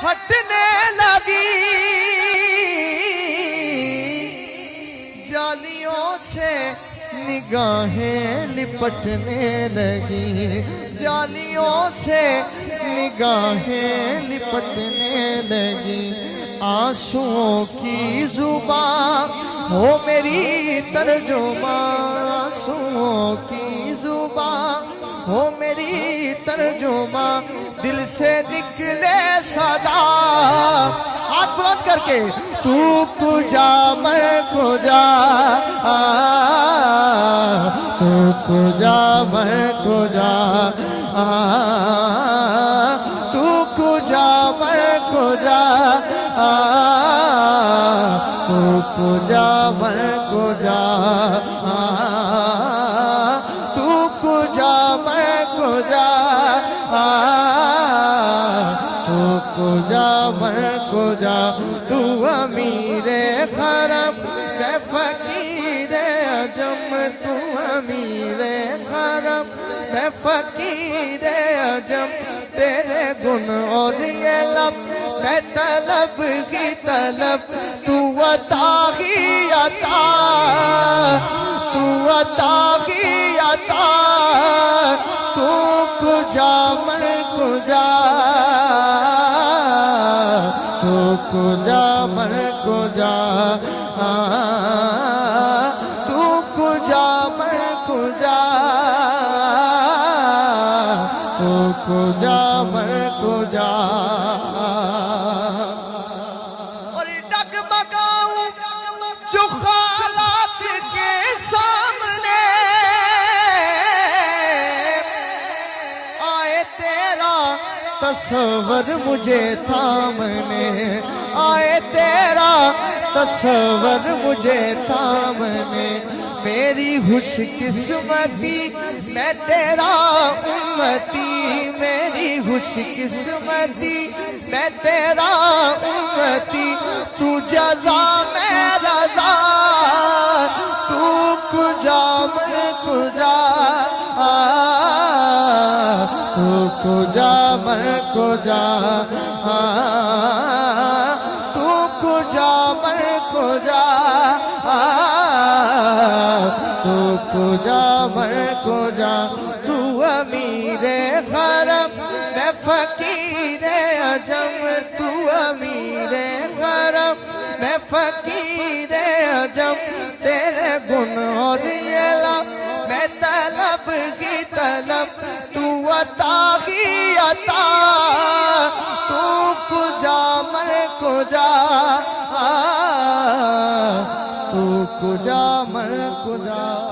ہٹنے لگی، جالیوں سے نگاہیں لپٹنے لگی، جالیوں سے نگاہیں لپٹنے لگی، آنسوؤں کی زبان ہو میری ترجمان، آنسوؤں کی زبان ہو میری ترجمان، دل سے نکلے صدا، ہاتھ بلند کر کے تو کجا میں کجا، تو کجا میں کجا، تو کجا میں کجا، تو کجا میں کجا، تو کجا میں کجا، تو کجا میں کجا، تو امیر حرم میں فقیر عجم، تو امیر حرم میں فقیر عجم، تیرے گن اور یہ لب میں طلب کی طلب، تو عطا کی عطا، تو عطا کی عطا، تو کجا میں کجا، تو کجا میں کجا، تو کجا میں کجا، تو کجا میں کجا، اور ڈگمگاؤں جو حالات کے سامنے، آئے تیرا تصور مجھے تھامنے، آئے تیرا تصور مجھے تھامنے، میری خوش قسمتی میں تیرا امتی، میری خوش قسمتی میں تیرا امتی، تو جزا میں رضا، تو کجا میں کجا، تو کجا میں کجا، تو کجا میں کجا، تو کجا میں کجا، تو امیر حرم میں فقیر عجم، تو امیر حرم میں فقیر عجم، تیرے گن اور یہ لب میں طلب کی طلب، تو عطا کی عطا، تو کجا میں کجا، تو کجا میں کجا۔